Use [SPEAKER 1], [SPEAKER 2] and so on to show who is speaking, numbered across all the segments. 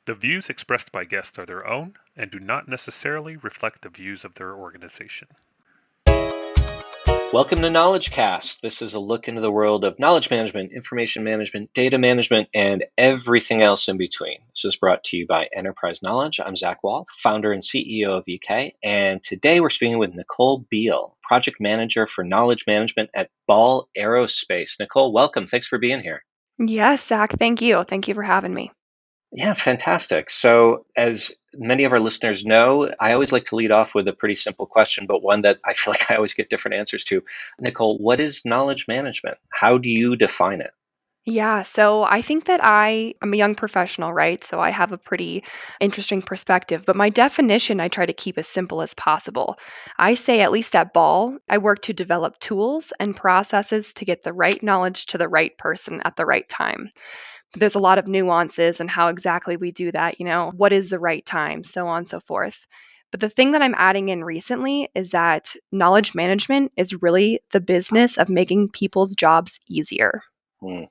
[SPEAKER 1] The views expressed by guests are their own and do not necessarily reflect the views of their organization.
[SPEAKER 2] Welcome to Knowledge Cast. This is a look into the world of knowledge management, information management, data management, and everything else in between. This is brought to you by Enterprise Knowledge. I'm Zach Wahl, founder and CEO of EK, and today we're speaking with Nicole Beale, project manager for knowledge management at Ball Aerospace. Nicole, welcome. Thanks for being here.
[SPEAKER 3] Yes, Zach, thank you. Thank you for having me.
[SPEAKER 2] Yeah, fantastic. So, as many of our listeners know, I always like to lead off with a pretty simple question, but one that I feel like I always get different answers to. Nicole, what is knowledge management? How do you define it?
[SPEAKER 3] Yeah, so I think that I'm a young professional, right? So I have a pretty interesting perspective, but my definition I try to keep as simple as possible. I say, at least at Ball, I work to develop tools and processes to get the right knowledge to the right person at the right time. But there's a lot of nuances and how exactly we do that, what is the right time, so on and so forth. But the thing that I'm adding in recently is that knowledge management is really the business of making people's jobs easier.
[SPEAKER 2] Hmm.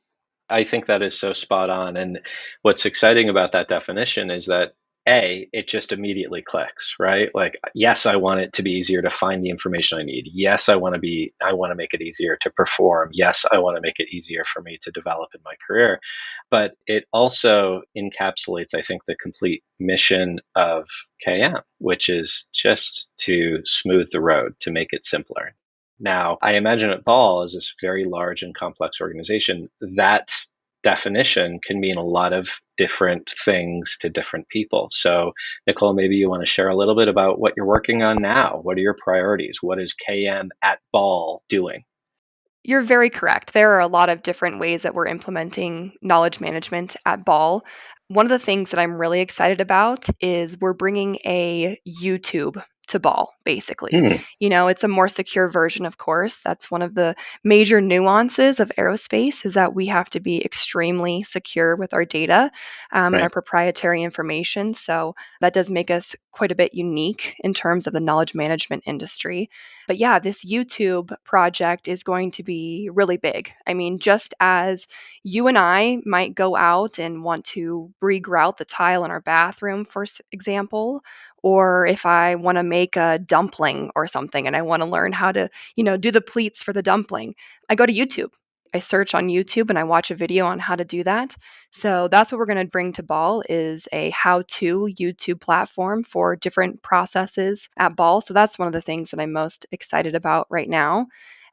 [SPEAKER 2] I think that is so spot on. And what's exciting about that definition is that it just immediately clicks, right? Like, yes, I want it to be easier to find the information I need. Yes, I want to make it easier to perform. Yes, I want to make it easier for me to develop in my career. But it also encapsulates, I think, the complete mission of KM, which is just to smooth the road, to make it simpler. Now, I imagine at Ball, as this very large and complex organization, that definition can mean a lot of different things to different people. So, Nicole, maybe you want to share a little bit about what you're working on now. What are your priorities? What is KM at Ball doing?
[SPEAKER 3] You're very correct. There are a lot of different ways that we're implementing knowledge management at Ball. One of the things that I'm really excited about is we're bringing a YouTube to Ball, basically.
[SPEAKER 2] Hmm,
[SPEAKER 3] It's a more secure version, of course. That's one of the major nuances of aerospace is that we have to be extremely secure with our data and our
[SPEAKER 2] right.
[SPEAKER 3] proprietary information. So that does make us quite a bit unique in terms of the knowledge management industry. But yeah, this YouTube project is going to be really big. I mean, just as you and I might go out and want to regrout the tile in our bathroom, for example, or if I want to make a dumpling or something and I want to learn how to, do the pleats for the dumpling, I go to YouTube. I search on YouTube and I watch a video on how to do that. So that's what we're going to bring to Ball is a how-to YouTube platform for different processes at Ball. So that's one of the things that I'm most excited about right now.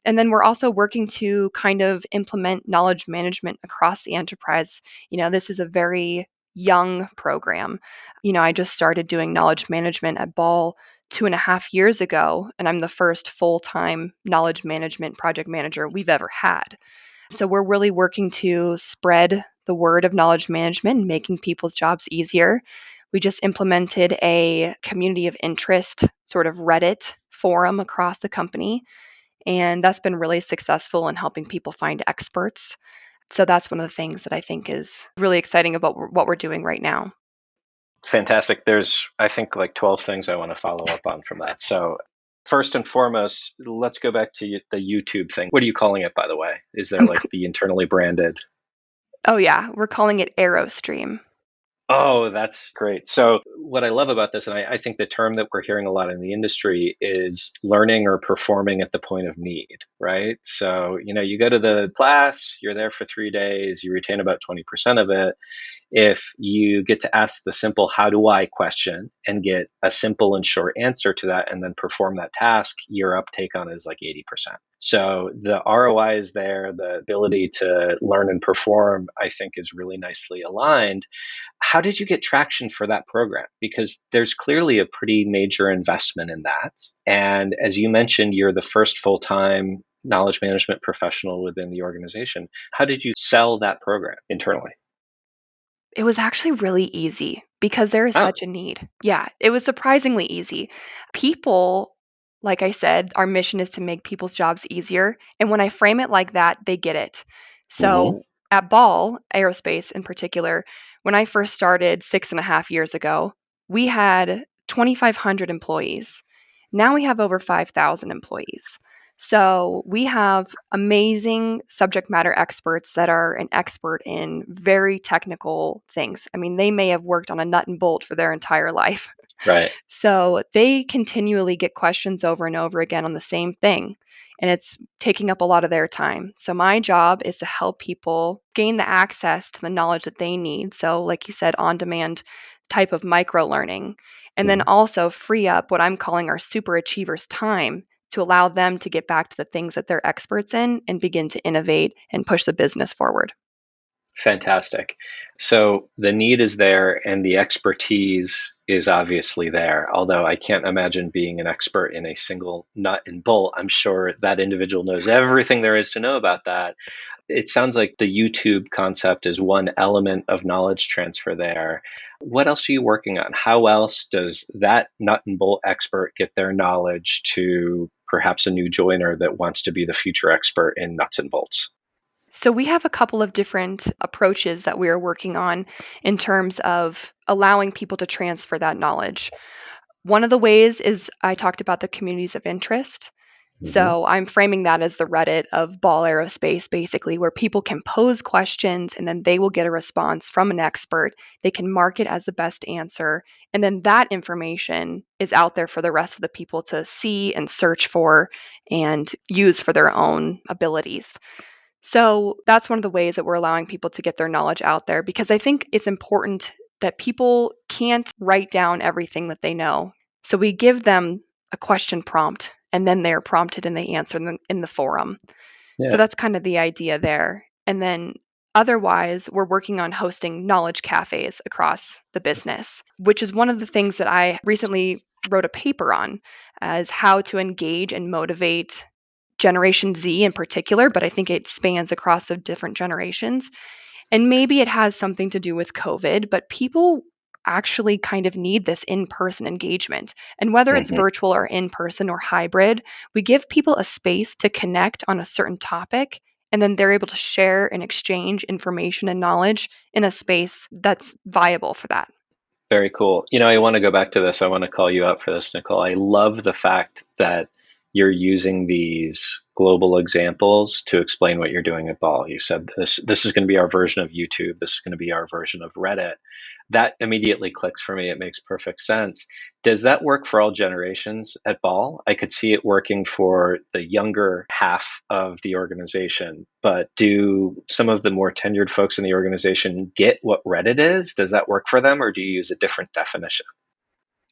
[SPEAKER 3] And then we're also working to kind of implement knowledge management across the enterprise. This is a very young program. I just started doing knowledge management at Ball 2.5 years ago, and I'm the first full time knowledge management project manager we've ever had. So we're really working to spread the word of knowledge management and making people's jobs easier. We just implemented a community of interest sort of Reddit forum across the company, and that's been really successful in helping people find experts. So that's one of the things that I think is really exciting about what we're doing right now.
[SPEAKER 2] Fantastic. There's, I think, like 12 things I want to follow up on from that. So, first and foremost, let's go back to the YouTube thing. What are you calling it, by the way? Is there like the internally branded?
[SPEAKER 3] Oh, yeah, we're calling it AeroStream.
[SPEAKER 2] Oh, that's great. So, what I love about this, and I think the term that we're hearing a lot in the industry is learning or performing at the point of need, right? So, you go to the class, you're there for 3 days, you retain about 20% of it. If you get to ask the simple how do I question and get a simple and short answer to that and then perform that task, your uptake on it is like 80%. So the ROI is there, the ability to learn and perform, I think, is really nicely aligned. How did you get traction for that program? Because there's clearly a pretty major investment in that. And as you mentioned, you're the first full time knowledge management professional within the organization. How did you sell that program internally?
[SPEAKER 3] It was actually really easy because there is
[SPEAKER 2] Oh,
[SPEAKER 3] such a need. Yeah, it was surprisingly easy. People, like I said, our mission is to make people's jobs easier. And when I frame it like that, they get it.
[SPEAKER 2] hmm,
[SPEAKER 3] So at Ball Aerospace in particular, when I first started 6.5 years ago, we had 2,500 employees. Now we have over 5,000 employees. So we have amazing subject matter experts that are an expert in very technical things. I mean, they may have worked on a nut and bolt for their entire life.
[SPEAKER 2] Right.
[SPEAKER 3] So they continually get questions over and over again on the same thing. And it's taking up a lot of their time. So my job is to help people gain the access to the knowledge that they need. So, like you said, on demand type of micro learning. And then
[SPEAKER 2] Mhm.
[SPEAKER 3] also free up what I'm calling our super achievers' time to allow them to get back to the things that they're experts in and begin to innovate and push the business forward.
[SPEAKER 2] Fantastic. So the need is there and the expertise is obviously there. Although I can't imagine being an expert in a single nut and bolt. I'm sure that individual knows everything there is to know about that. It sounds like the YouTube concept is one element of knowledge transfer there. What else are you working on? How else does that nut and bolt expert get their knowledge to perhaps a new joiner that wants to be the future expert in nuts and bolts?
[SPEAKER 3] So we have a couple of different approaches that we are working on in terms of allowing people to transfer that knowledge. One of the ways is I talked about the communities of interest.
[SPEAKER 2] Hmm.
[SPEAKER 3] So I'm framing that as the Reddit of Ball Aerospace, basically, where people can pose questions and then they will get a response from an expert. They can mark it as the best answer. And then that information is out there for the rest of the people to see and search for and use for their own abilities. So that's one of the ways that we're allowing people to get their knowledge out there because I think it's important that people can't write down everything that they know. So we give them a question prompt and then they're prompted and they answer in the forum. So
[SPEAKER 2] Yeah.
[SPEAKER 3] that's kind of the idea there. And then otherwise, we're working on hosting knowledge cafes across the business, which is one of the things that I recently wrote a paper on as how to engage and motivate Generation Z in particular, but I think it spans across the different generations. And maybe it has something to do with COVID, but people actually kind of need this in person engagement. And whether it's
[SPEAKER 2] Hmm.
[SPEAKER 3] virtual or in person or hybrid, we give people a space to connect on a certain topic. And then they're able to share and exchange information and knowledge in a space that's viable for that.
[SPEAKER 2] Very cool. I want to go back to this. I want to call you out for this, Nicole. I love the fact that you're using these global examples to explain what you're doing at Ball. You said this is going to be our version of YouTube. This is going to be our version of Reddit. That immediately clicks for me. It makes perfect sense. Does that work for all generations at Ball? I could see it working for the younger half of the organization, but do some of the more tenured folks in the organization get what Reddit is? Does that work for them, or do you use a different definition?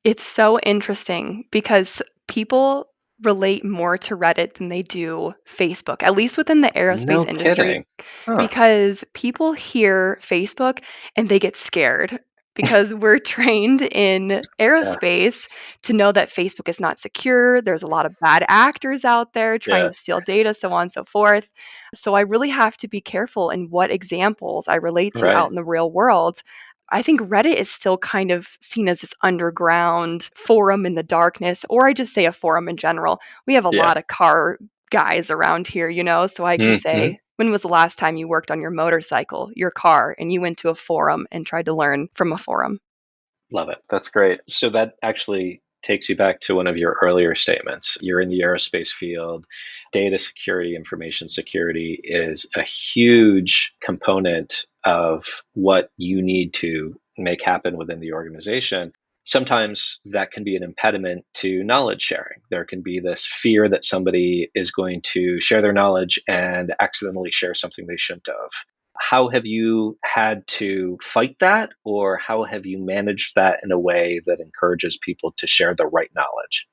[SPEAKER 3] It's so interesting because people relate more to Reddit than they do Facebook, at least within the aerospace
[SPEAKER 2] No
[SPEAKER 3] industry,
[SPEAKER 2] kidding. Huh.
[SPEAKER 3] because people hear Facebook and they get scared because we're trained in
[SPEAKER 2] Yeah.
[SPEAKER 3] aerospace to know that Facebook is not secure. There's a lot of bad actors out there trying
[SPEAKER 2] Yeah.
[SPEAKER 3] to steal data, so on and so forth. So I really have to be careful in what examples I relate to out
[SPEAKER 2] Right.
[SPEAKER 3] in the real world. I think Reddit is still kind of seen as this underground forum in the darkness, or I just say a forum in general. We have a
[SPEAKER 2] Yeah.
[SPEAKER 3] lot of car guys around here, so I can
[SPEAKER 2] Hmm.
[SPEAKER 3] say, when was the last time you worked on your motorcycle, your car, and you went to a forum and tried to learn from a forum?
[SPEAKER 2] Love it. That's great. So that actually takes you back to one of your earlier statements. You're in the aerospace field. Data security, information security is a huge component of what you need to make happen within the organization. Sometimes that can be an impediment to knowledge sharing. There can be this fear that somebody is going to share their knowledge and accidentally share something they shouldn't have. How have you had to fight that, or how have you managed that in a way that encourages people to share the right knowledge?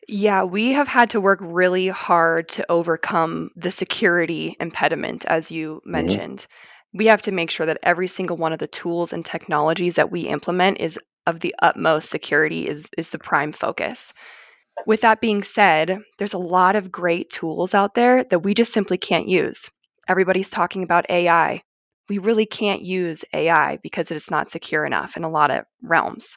[SPEAKER 3] Yeah, we have had to work really hard to overcome the security impediment, as you
[SPEAKER 2] Hmm.
[SPEAKER 3] mentioned. We have to make sure that every single one of the tools and technologies that we implement is of the utmost security is the prime focus. With that being said, there's a lot of great tools out there that we just simply can't use. Everybody's talking about AI. We really can't use AI because it's not secure enough in a lot of realms.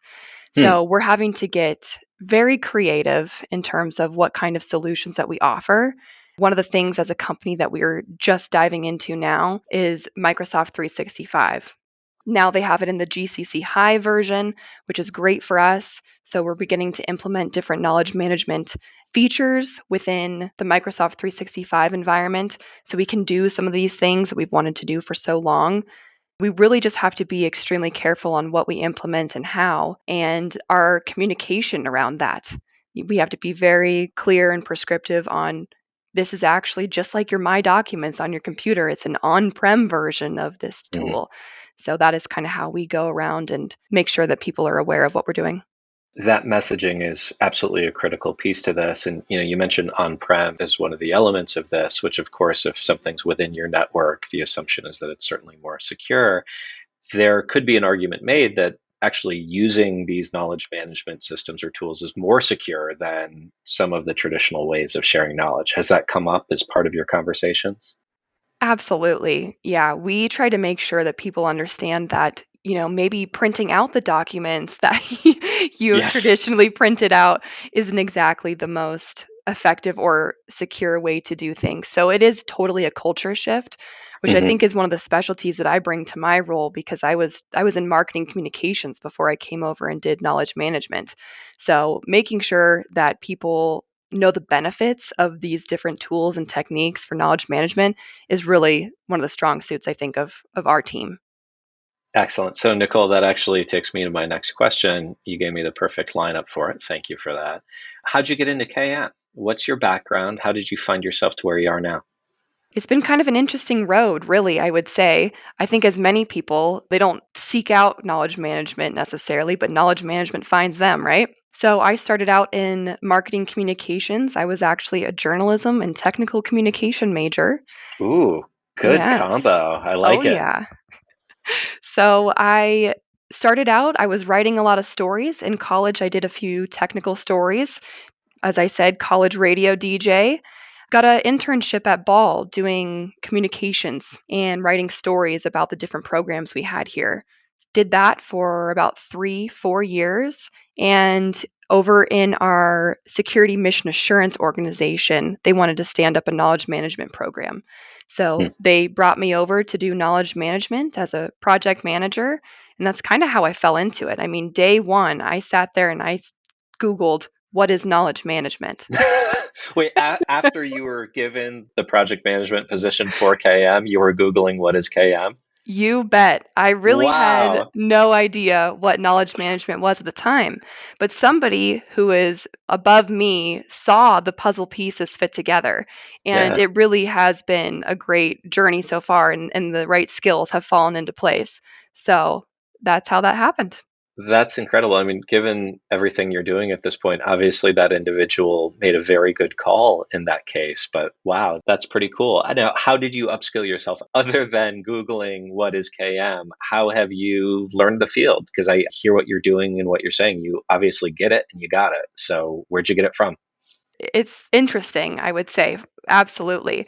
[SPEAKER 2] Hmm.
[SPEAKER 3] So we're having to get very creative in terms of what kind of solutions that we offer. One of the things as a company that we're just diving into now is Microsoft 365. Now they have it in the GCC High version, which is great for us. So we're beginning to implement different knowledge management features within the Microsoft 365 environment so we can do some of these things that we've wanted to do for so long. We really just have to be extremely careful on what we implement and how, and our communication around that. We have to be very clear and prescriptive on this is actually just like your My Documents on your computer. It's an on prem version of this
[SPEAKER 2] Mhm.
[SPEAKER 3] tool. So that is kind of how we go around and make sure that people are aware of what we're doing.
[SPEAKER 2] That messaging is absolutely a critical piece to this. And you mentioned on-prem as one of the elements of this, which of course, if something's within your network, the assumption is that it's certainly more secure. There could be an argument made that actually using these knowledge management systems or tools is more secure than some of the traditional ways of sharing knowledge. Has that come up as part of your conversations?
[SPEAKER 3] Absolutely. Yeah, we try to make sure that people understand that, maybe printing out the documents that you have
[SPEAKER 2] Yes.
[SPEAKER 3] traditionally printed out isn't exactly the most effective or secure way to do things. So it is totally a culture shift, which I
[SPEAKER 2] Hmm.
[SPEAKER 3] think is one of the specialties that I bring to my role because I was in marketing communications before I came over and did knowledge management. So making sure that people know the benefits of these different tools and techniques for knowledge management is really one of the strong suits I think of our team.
[SPEAKER 2] Excellent. So, Nicole, that actually takes me to my next question. You gave me the perfect lineup for it. Thank you for that. How'd you get into KM? What's your background? How did you find yourself to where you are now?
[SPEAKER 3] It's been kind of an interesting road, really, I would say. I think as many people, they don't seek out knowledge management necessarily, but knowledge management finds them, right? So I started out in marketing communications. I was actually a journalism and technical communication major.
[SPEAKER 2] Ooh, good
[SPEAKER 3] Yes.
[SPEAKER 2] combo. I
[SPEAKER 3] Oh,
[SPEAKER 2] like it.
[SPEAKER 3] yeah. So I started out, I was writing a lot of stories. In college, I did a few technical stories. As I said, college radio DJ. Got an internship at Ball doing communications and writing stories about the different programs we had here. Did that for about 3, 4 years. And over in our security mission assurance organization, they wanted to stand up a knowledge management program.
[SPEAKER 2] Hmm.
[SPEAKER 3] So they brought me over to do knowledge management as a project manager. And that's kind of how I fell into it. I mean, day one, I sat there and Googled, what is knowledge management?
[SPEAKER 2] Wait, after you were given the project management position for KM, you were Googling what is KM?
[SPEAKER 3] You bet. I really had
[SPEAKER 2] Wow.
[SPEAKER 3] no idea what knowledge management was at the time, but somebody who is above me saw the puzzle pieces fit together. And
[SPEAKER 2] Yeah.
[SPEAKER 3] it really has been a great journey so far, and the right skills have fallen into place. So that's how that happened.
[SPEAKER 2] That's incredible. I mean, given everything you're doing at this point, obviously that individual made a very good call in that case. But wow, that's pretty cool. I know. How did you upskill yourself other than Googling what is KM? How have you learned the field? Because I hear what you're doing and what you're saying. You obviously get it and you got it. So where'd you get it from?
[SPEAKER 3] It's interesting, I would say. Absolutely.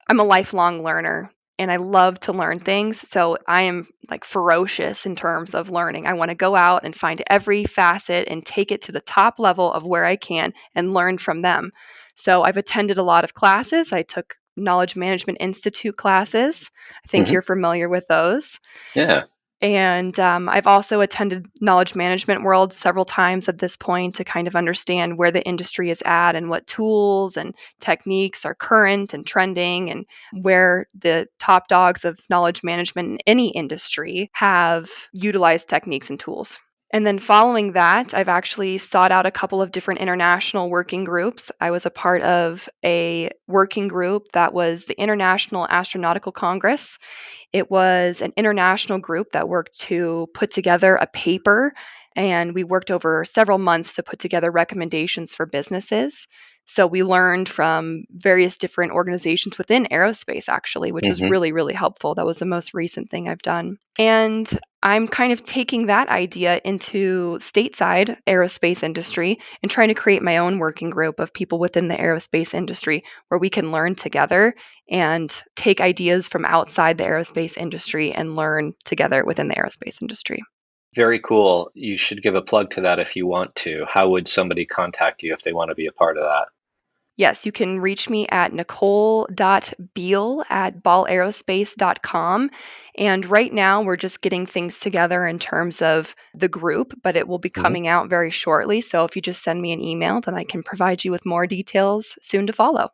[SPEAKER 3] I'm a lifelong learner and I love to learn things. So I am like ferocious in terms of learning. I want to go out and find every facet and take it to the top level of where I can and learn from them. So I've attended a lot of classes. I took Knowledge Management Institute classes. I think
[SPEAKER 2] Hmm.
[SPEAKER 3] you're familiar with those.
[SPEAKER 2] Yeah.
[SPEAKER 3] And I've also attended Knowledge Management World several times at this point to kind of understand where the industry is at and what tools and techniques are current and trending, and where the top dogs of knowledge management in any industry have utilized techniques and tools. And then following that, I've actually sought out a couple of different international working groups. I was a part of a working group that was the International Astronautical Congress. It was an international group that worked to put together a paper, and we worked over several months to put together recommendations for businesses. So we learned from various different organizations within aerospace, actually, which was
[SPEAKER 2] Hmm.
[SPEAKER 3] really, really helpful. That was the most recent thing I've done. And I'm kind of taking that idea into stateside aerospace industry and trying to create my own working group of people within the aerospace industry where we can learn together and take ideas from outside the aerospace industry and learn together within the aerospace industry.
[SPEAKER 2] Very cool. You should give a plug to that if you want to. How would somebody contact you if they want to be a part of that?
[SPEAKER 3] Yes, you can reach me at nicole.beale@ballaerospace.com. And right now, we're just getting things together in terms of the group, but it will be
[SPEAKER 2] Mhm.
[SPEAKER 3] coming out very shortly. So if you just send me an email, then I can provide you with more details soon to follow.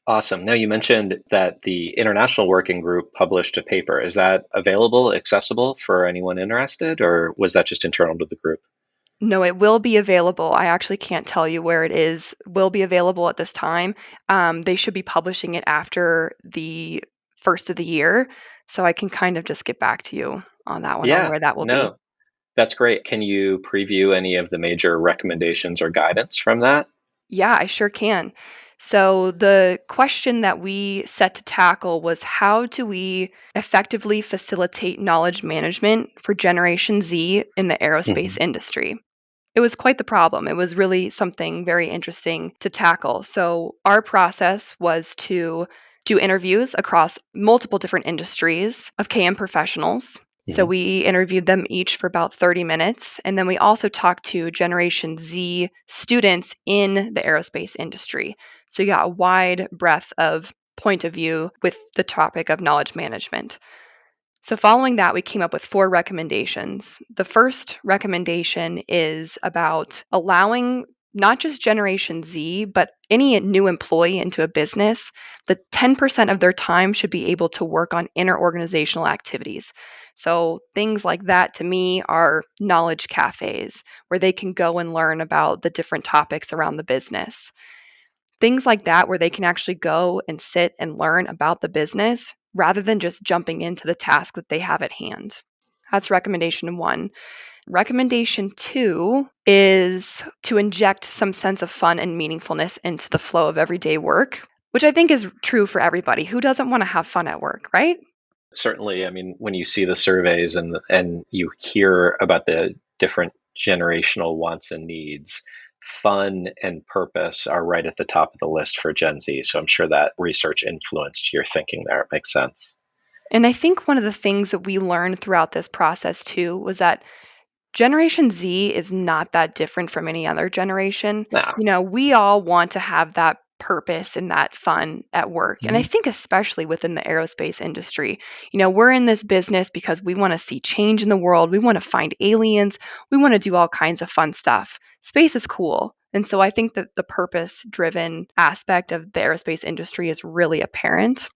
[SPEAKER 2] Awesome. Now, you mentioned that the International Working Group published a paper. Is that available, accessible for anyone interested, or was that just internal to the group?
[SPEAKER 3] No, it will be available. I actually can't tell you where it is. Will be available at this time. They should be publishing it after the first of the year, so I can kind of just get back to you on that one on
[SPEAKER 2] Yeah,
[SPEAKER 3] where that will be.
[SPEAKER 2] no, that's great. Can you preview any of the major recommendations or guidance from that?
[SPEAKER 3] Yeah, I sure can. So, the question that we set to tackle was how do we effectively facilitate knowledge management for Generation Z in the aerospace
[SPEAKER 2] Mhm.
[SPEAKER 3] industry? It was quite the problem. It was really something very interesting to tackle. So, our process was to do interviews across multiple different industries of KM professionals. So,
[SPEAKER 2] Mhm.
[SPEAKER 3] we interviewed them each for about 30 minutes. And then we also talked to Generation Z students in the aerospace industry. So, you got a wide breadth of point of view with the topic of knowledge management. So, following that, we came up with four recommendations. The first recommendation is about allowing not just Generation Z, but any new employee into a business, that 10% of their time should be able to work on interorganizational activities. So, things like that to me are knowledge cafes where they can go and learn about the different topics around the business. Things like that where they can actually go and sit and learn about the business rather than just jumping into the task that they have at hand. That's recommendation one. Recommendation two is to inject some sense of fun and meaningfulness into the flow of everyday work, which I think is true for everybody. Who doesn't want to have fun at work, right?
[SPEAKER 2] Certainly, I mean, when you see the surveys and you hear about the different generational wants and needs, fun and purpose are right at the top of the list for Gen Z. So I'm sure that research influenced your thinking there. It makes sense.
[SPEAKER 3] And I think one of the things that we learned throughout this process too was that Generation Z is not that different from any other generation.
[SPEAKER 2] Now,
[SPEAKER 3] We all want to have that purpose and that fun at work. And I think especially within the aerospace industry, we're in this business because we want to see change in the world. We want to find aliens. We want to do all kinds of fun stuff. Space is cool. And so I think that the purpose driven aspect of the aerospace industry is really apparent.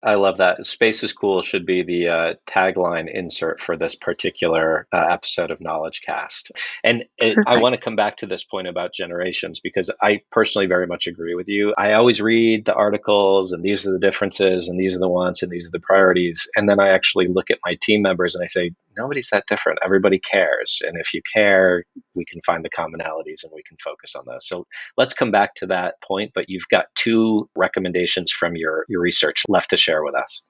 [SPEAKER 2] I love that. Space is cool should be the tagline insert for this particular episode of Knowledge Cast. And I want to
[SPEAKER 3] Perfect.
[SPEAKER 2] come back to this point about generations because I personally very much agree with you. I always read the articles and these are the differences and these are the wants and these are the priorities. And then I actually look at my team members and I say, nobody's that different. Everybody cares. And if you care, we can find the commonalities and we can focus on those. So let's come back to that point, but you've got two recommendations from your research left to share with us.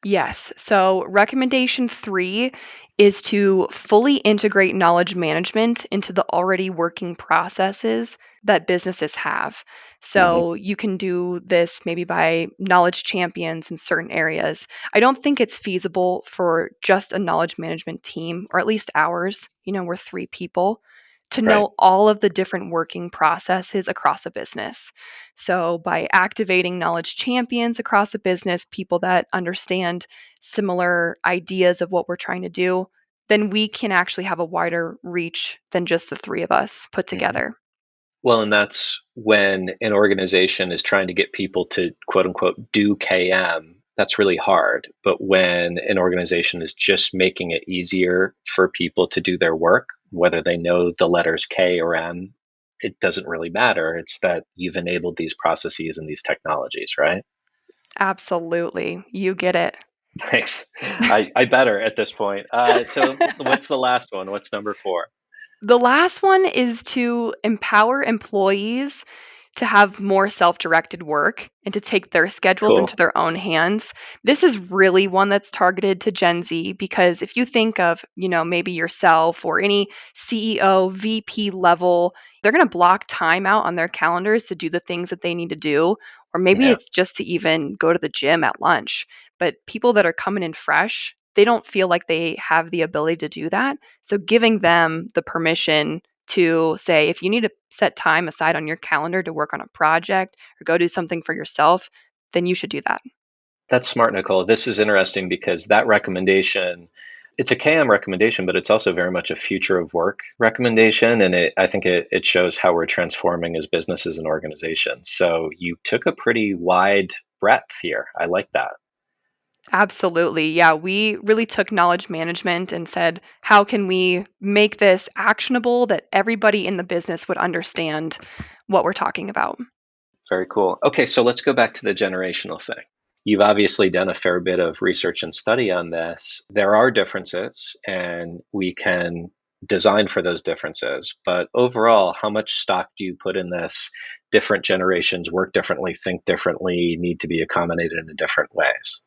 [SPEAKER 3] Yes. So, recommendation three is to fully integrate knowledge management into the already working processes that businesses have.
[SPEAKER 2] Hmm.
[SPEAKER 3] So, you can do this maybe by knowledge champions in certain areas. I don't think it's feasible for just a knowledge management team, or at least ours. We're three people to
[SPEAKER 2] Right.
[SPEAKER 3] know all of the different working processes across a business. So, by activating knowledge champions across a business, people that understand similar ideas of what we're trying to do, then we can actually have a wider reach than just the three of us put
[SPEAKER 2] Hmm.
[SPEAKER 3] together.
[SPEAKER 2] Well, and that's when an organization is trying to get people to quote unquote do KM. That's really hard. But when an organization is just making it easier for people to do their work, whether they know the letters K or M, it doesn't really matter. It's that you've enabled these processes and these technologies, right?
[SPEAKER 3] Absolutely. You get it.
[SPEAKER 2] Thanks. I better at this point. So what's the last one? What's number four?
[SPEAKER 3] The last one is to empower employees to have more self directed work and to take their schedules into
[SPEAKER 2] Cool.
[SPEAKER 3] their own hands. This is really one that's targeted to Gen Z because if you think of, maybe yourself or any CEO, VP level, they're going to block time out on their calendars to do the things that they need to do. Or maybe
[SPEAKER 2] Yeah.
[SPEAKER 3] it's just to even go to the gym at lunch. But people that are coming in fresh, they don't feel like they have the ability to do that. So giving them the permission to say if you need to set time aside on your calendar to work on a project or go do something for yourself, then you should do that.
[SPEAKER 2] That's smart, Nicole. This is interesting because that recommendation, it's a KM recommendation, but it's also very much a future of work recommendation. And I think it shows how we're transforming as businesses and organizations. So you took a pretty wide breadth here. I like that.
[SPEAKER 3] Absolutely. Yeah, we really took knowledge management and said, how can we make this actionable that everybody in the business would understand what we're talking about?
[SPEAKER 2] Very cool. Okay, so let's go back to the generational thing. You've obviously done a fair bit of research and study on this. There are differences, and we can design for those differences. But overall, how much stock do you put in this? Different generations work differently, think differently, need to be accommodated in different ways.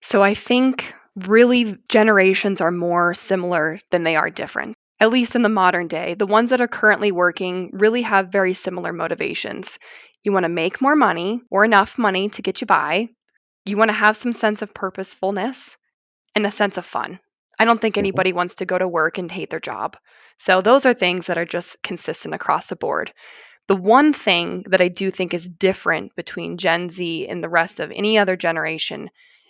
[SPEAKER 3] So I think really generations are more similar than they are different. At least in the modern day, the ones that are currently working really have very similar motivations. You want to make more money or enough money to get you by. You want to have some sense of purposefulness and a sense of fun. I don't think
[SPEAKER 2] Mhm.
[SPEAKER 3] anybody wants to go to work and hate their job. So those are things that are just consistent across the board. The one thing that I do think is different between Gen Z and the rest of any other generation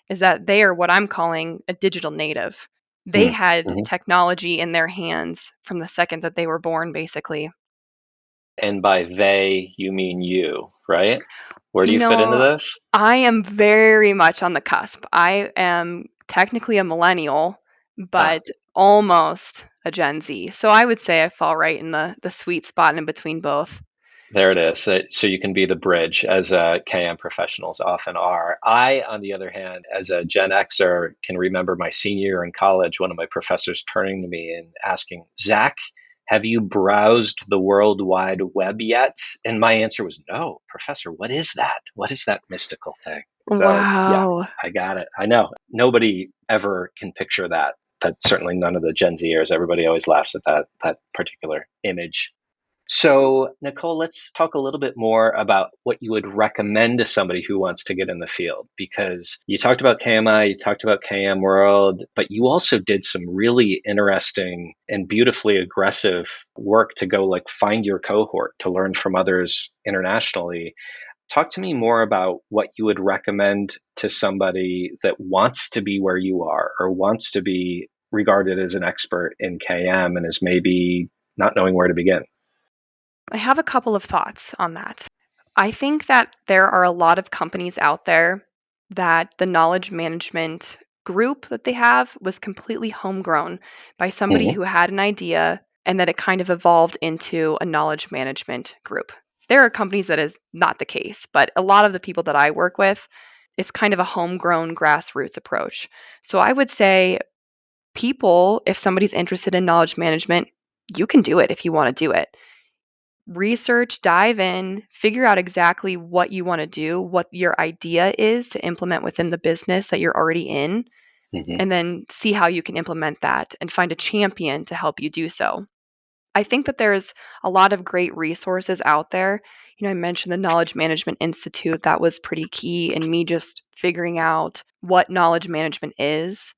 [SPEAKER 3] is that they are what I'm calling a digital native. They had
[SPEAKER 2] Mhm.
[SPEAKER 3] technology in their hands from the second that they were born, basically.
[SPEAKER 2] And by they, you mean you, right? Where do
[SPEAKER 3] You
[SPEAKER 2] you fit into
[SPEAKER 3] know,
[SPEAKER 2] this?
[SPEAKER 3] I am very much on the cusp. I am technically a millennial,
[SPEAKER 2] Ah,
[SPEAKER 3] but almost a Gen Z. So I would say I fall right in the sweet spot in between both.
[SPEAKER 2] there it is. So you can be the bridge, as KM professionals often are. I, on the other hand, as a Gen Xer, can remember my senior year in college, one of my professors turning to me and asking, Zach, have you browsed the World Wide Web yet? And my answer was, no, professor, what is that? What is that mystical thing? So, yeah,
[SPEAKER 3] Wow.
[SPEAKER 2] I got it. I know. Nobody ever can picture that. That certainly none of the Gen Zers. Everybody always laughs at that particular image. So, Nicole, let's talk a little bit more about what you would recommend to somebody who wants to get in the field. Because you talked about KMI, you talked about KM World, but you also did some really interesting and beautifully aggressive work to go like find your cohort to learn from others internationally. Talk to me more about what you would recommend to somebody that wants to be where you are or wants to be regarded as an expert in KM and is maybe not knowing where to begin.
[SPEAKER 3] I have a couple of thoughts on that. I think that there are a lot of companies out there that the knowledge management group that they have was completely homegrown by somebody
[SPEAKER 2] Mhm.
[SPEAKER 3] who had an idea and that it kind of evolved into a knowledge management group. There are companies that is not the case, but a lot of the people that I work with, it's kind of a homegrown grassroots approach. So I would say people, if somebody's interested in knowledge management, you can do it if you want to do it. Research, dive in, figure out exactly what you want to do, what your idea is to implement within the business that you're already in,
[SPEAKER 2] Mhm.
[SPEAKER 3] and then see how you can implement that and find a champion to help you do so. I think that there's a lot of great resources out there. I mentioned the Knowledge Management Institute. That was pretty key in me just figuring out what knowledge management is.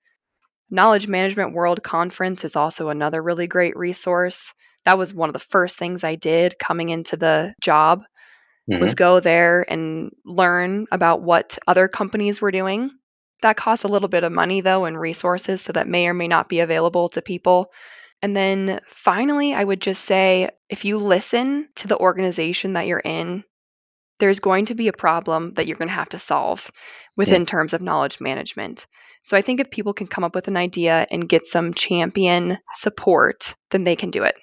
[SPEAKER 3] Knowledge Management World Conference is also another really great resource. That was one of the first things I did coming into the job was
[SPEAKER 2] Mhm.
[SPEAKER 3] go there and learn about what other companies were doing. That costs a little bit of money though and resources, so that may or may not be available to people. And then finally, I would just say if you listen to the organization that you're in, there's going to be a problem that you're going to have to solve
[SPEAKER 2] Mm.
[SPEAKER 3] within terms of knowledge management. So I think if people can come up with an idea and get some champion support, then they can do it.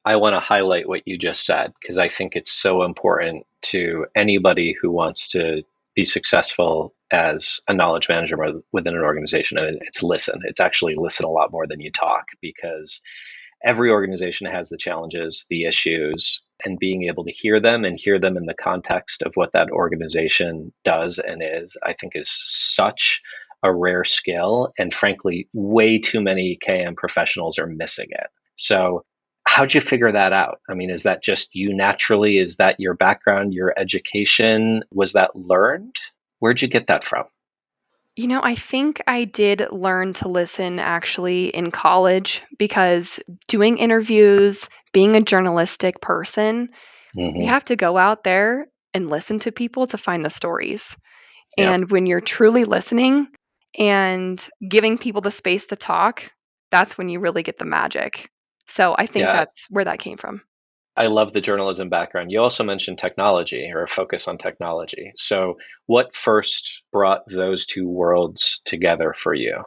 [SPEAKER 2] I want to highlight what you just said because I think it's so important to anybody who wants to be successful as a knowledge manager within an organization. And it's listen. It's actually listen a lot more than you talk because every organization has the challenges, the issues, and being able to hear them and hear them in the context of what that organization does and is, I think is such a rare skill. And frankly, way too many KM professionals are missing it. So, how'd you figure that out? I mean, is that just you naturally? Is that your background, your education? Was that learned? Where'd you get that from?
[SPEAKER 3] I think I did learn to listen actually in college because doing interviews, being a journalistic person, you
[SPEAKER 2] Hmm.
[SPEAKER 3] have to go out there and listen to people to find the stories.
[SPEAKER 2] Yeah.
[SPEAKER 3] And when you're truly listening and giving people the space to talk, that's when you really get the magic. So I think
[SPEAKER 2] Yeah.
[SPEAKER 3] that's where that came from.
[SPEAKER 2] I love the journalism background. You also mentioned technology or a focus on technology. So, what first brought those two worlds together for you?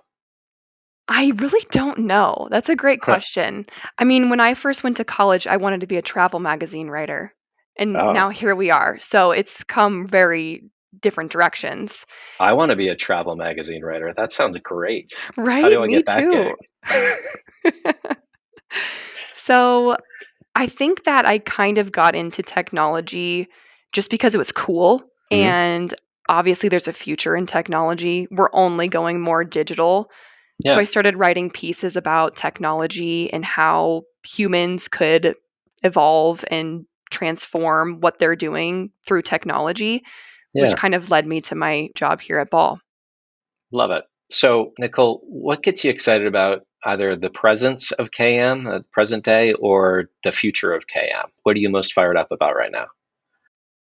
[SPEAKER 3] I really don't know. That's a great question. I mean, when I first went to college, I wanted to be a travel magazine writer. And now
[SPEAKER 2] Oh,
[SPEAKER 3] here we are. So it's come very different directions.
[SPEAKER 2] I want to be a travel magazine writer. That sounds great. How
[SPEAKER 3] Right?
[SPEAKER 2] do I
[SPEAKER 3] Me
[SPEAKER 2] get that
[SPEAKER 3] too.
[SPEAKER 2] gig?
[SPEAKER 3] So I think that I kind of got into technology just because it was cool.
[SPEAKER 2] Hmm.
[SPEAKER 3] And obviously, there's a future in technology. We're only going more digital. So I
[SPEAKER 2] Yeah,
[SPEAKER 3] started writing pieces about technology and how humans could evolve and transform what they're doing through technology, which
[SPEAKER 2] yeah,
[SPEAKER 3] kind of led me to my job here at Ball.
[SPEAKER 2] love it. So, Nicole, what gets you excited about either the presence of KM, present day, or the future of KM? What are you most fired up about right now?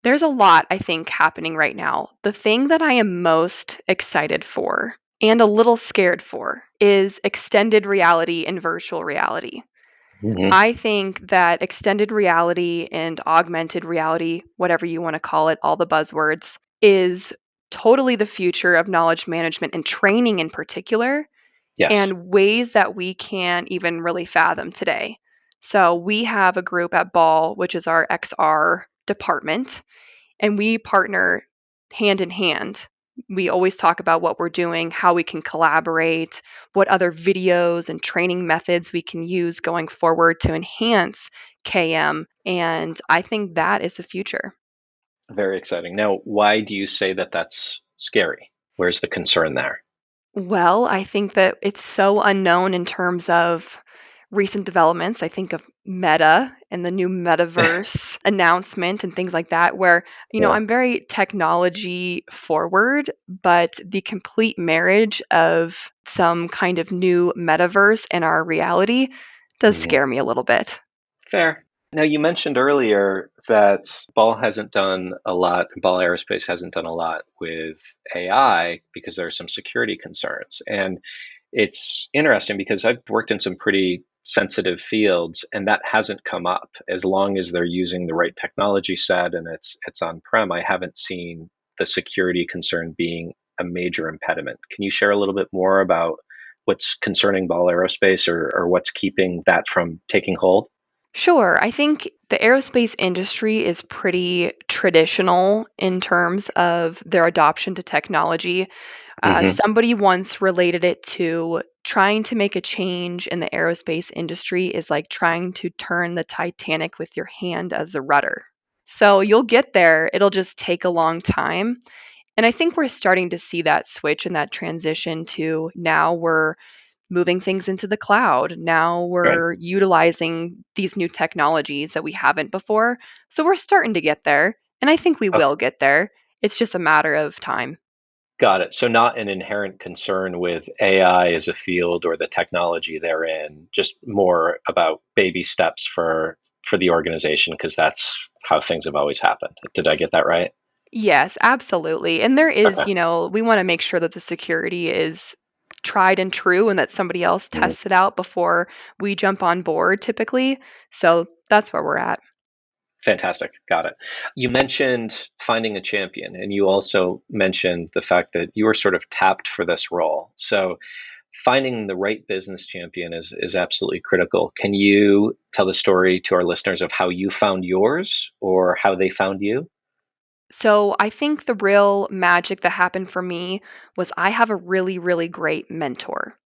[SPEAKER 3] There's a lot, I think, happening right now. The thing that I am most excited for and a little scared for is extended reality and virtual reality.
[SPEAKER 2] Hmm.
[SPEAKER 3] I think that extended reality and augmented reality, whatever you want to call it, all the buzzwords, is totally the future of knowledge management and training in particular,
[SPEAKER 2] Yes.
[SPEAKER 3] and ways that we can't even really fathom today. So, we have a group at Ball, which is our XR department, and we partner hand in hand. We always talk about what we're doing, how we can collaborate, what other videos and training methods we can use going forward to enhance KM. And I think that is the future.
[SPEAKER 2] Very exciting. Now, why do you say that that's scary? Where's the concern there?
[SPEAKER 3] Well, I think that it's so unknown in terms of recent developments. I think of Meta and the new metaverse announcement and things like that, where,
[SPEAKER 2] Yeah.
[SPEAKER 3] I'm very technology forward, but the complete marriage of some kind of new metaverse and our reality does
[SPEAKER 2] Mhm.
[SPEAKER 3] scare me a little bit.
[SPEAKER 2] Fair. Now, you mentioned earlier that Ball Aerospace hasn't done a lot with AI because there are some security concerns. And it's interesting because I've worked in some pretty sensitive fields and that hasn't come up. As long as they're using the right technology set and it's on-prem, I haven't seen the security concern being a major impediment. Can you share a little bit more about what's concerning Ball Aerospace or what's keeping that from taking hold?
[SPEAKER 3] Sure. I think the aerospace industry is pretty traditional in terms of their adoption to technology.
[SPEAKER 2] Hmm.
[SPEAKER 3] Somebody once related it to trying to make a change in the aerospace industry is like trying to turn the Titanic with your hand as the rudder. So you'll get there, it'll just take a long time. And I think we're starting to see that switch and that transition to now we're moving things into the cloud. Now
[SPEAKER 2] Good.
[SPEAKER 3] we're utilizing these new technologies that we haven't before. So we're starting to get there. And I think we
[SPEAKER 2] Okay.
[SPEAKER 3] will get there. It's just a matter of time.
[SPEAKER 2] Got it. So not an inherent concern with AI as a field or the technology therein, just more about baby steps for the organization because that's how things have always happened. Did I get that right?
[SPEAKER 3] Yes, absolutely. And there
[SPEAKER 2] Okay.
[SPEAKER 3] is, we want to make sure that the security is tried and true and that somebody else
[SPEAKER 2] Mhm.
[SPEAKER 3] tests it out before we jump on board typically. So that's where we're at.
[SPEAKER 2] Fantastic. Got it. You mentioned finding a champion, and you also mentioned the fact that you were sort of tapped for this role. So finding the right business champion is absolutely critical. Can you tell the story to our listeners of how you found yours or how they found you?
[SPEAKER 3] So I think the real magic that happened for me was I have a really, really great mentor.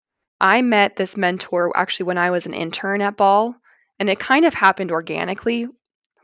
[SPEAKER 3] I met this mentor actually when I was an intern at Ball, and it kind of happened organically.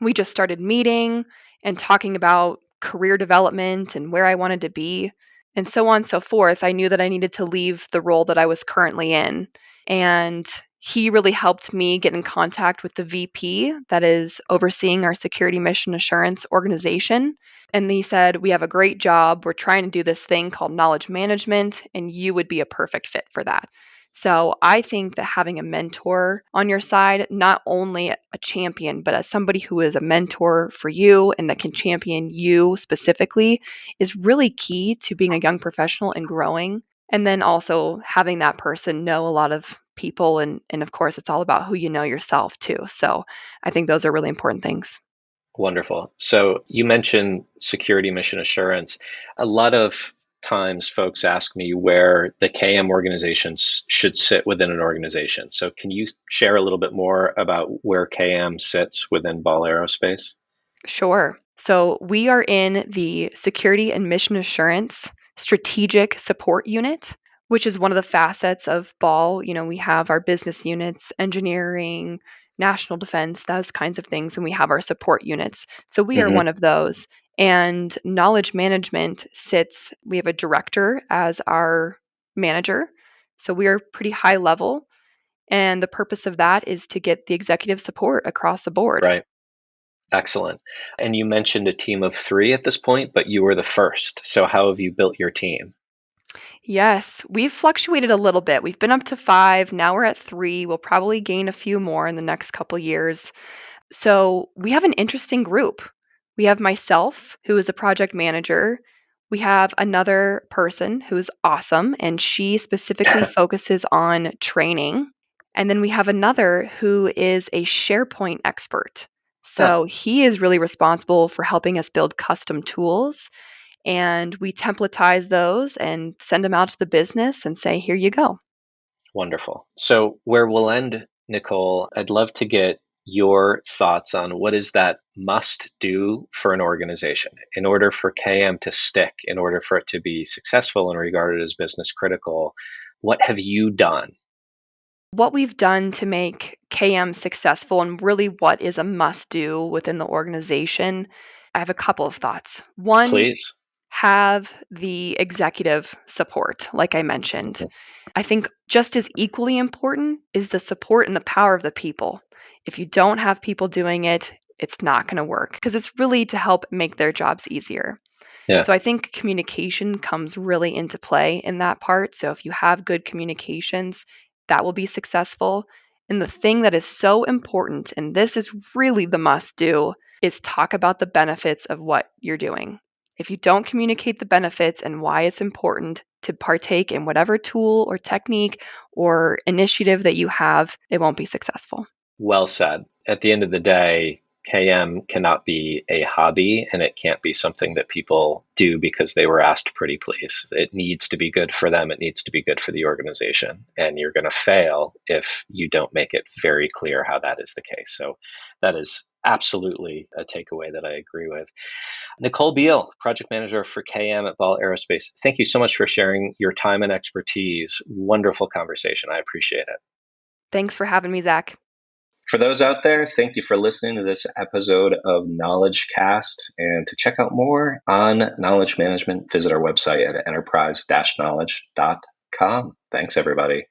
[SPEAKER 3] We just started meeting and talking about career development and where I wanted to be, and so on and so forth. I knew that I needed to leave the role that I was currently in. And he really helped me get in contact with the VP that is overseeing our security mission assurance organization. And he said, "We have a great job. We're trying to do this thing called knowledge management, and you would be a perfect fit for that." So I think that having a mentor on your side, not only a champion, but as somebody who is a mentor for you and that can champion you specifically, is really key to being a young professional and growing. And then also having that person know a lot of people. And of course, it's all about who you know yourself too. So I think those are really important things.
[SPEAKER 2] Wonderful. So you mentioned security mission assurance. A lot of times folks ask me where the KM organizations should sit within an organization. So can you share a little bit more about where KM sits within Ball Aerospace?
[SPEAKER 3] Sure. So we are in the Security and Mission Assurance Strategic Support Unit, which is one of the facets of Ball. We have our business units, engineering, national defense, those kinds of things, and we have our support units. So we are
[SPEAKER 2] Hmm.
[SPEAKER 3] one of those. And knowledge management sits, we have a director as our manager. So we are pretty high level. And the purpose of that is to get the executive support across the board.
[SPEAKER 2] Right. Excellent. And you mentioned a team of three at this point, but you were the first. So how have you built your team?
[SPEAKER 3] Yes, we've fluctuated a little bit. We've been up to 5, now we're at 3. We'll probably gain a few more in the next couple years. So, we have an interesting group. We have myself, who is a project manager. We have another person who is awesome, and she specifically focuses on training. And then we have another who is a SharePoint expert.
[SPEAKER 2] Huh,
[SPEAKER 3] So, he is really responsible for helping us build custom tools, and we templatize those and send them out to the business and say, here you go.
[SPEAKER 2] wonderful. So where we'll end, Nicole, I'd love to get your thoughts on what is that must do for an organization in order for KM to stick, in order for it to be successful and regarded as business critical. What have you done?
[SPEAKER 3] What we've done to make KM successful and really what is a must do within the organization, I have a couple of thoughts. One,
[SPEAKER 2] Please.
[SPEAKER 3] have the executive support, like I mentioned. I think just as equally important is the support and the power of the people. If you don't have people doing it, it's not going to work because it's really to help make their jobs easier.
[SPEAKER 2] Yeah,
[SPEAKER 3] So I think communication comes really into play in that part. So if you have good communications, that will be successful. And the thing that is so important, and this is really the must do, is talk about the benefits of what you're doing. If you don't communicate the benefits and why it's important to partake in whatever tool or technique or initiative that you have, it won't be successful.
[SPEAKER 2] well said. At the end of the day, KM cannot be a hobby and it can't be something that people do because they were asked pretty please. It needs to be good for them. It needs to be good for the organization. And you're going to fail if you don't make it very clear how that is the case. So that is absolutely a takeaway that I agree with. Nicole Beale, project manager for KM at Ball Aerospace. Thank you so much for sharing your time and expertise. Wonderful conversation. I appreciate it.
[SPEAKER 3] Thanks for having me, Zach.
[SPEAKER 2] For those out there, thank you for listening to this episode of Knowledge Cast. And to check out more on knowledge management, visit our website at enterprise-knowledge.com. Thanks, everybody.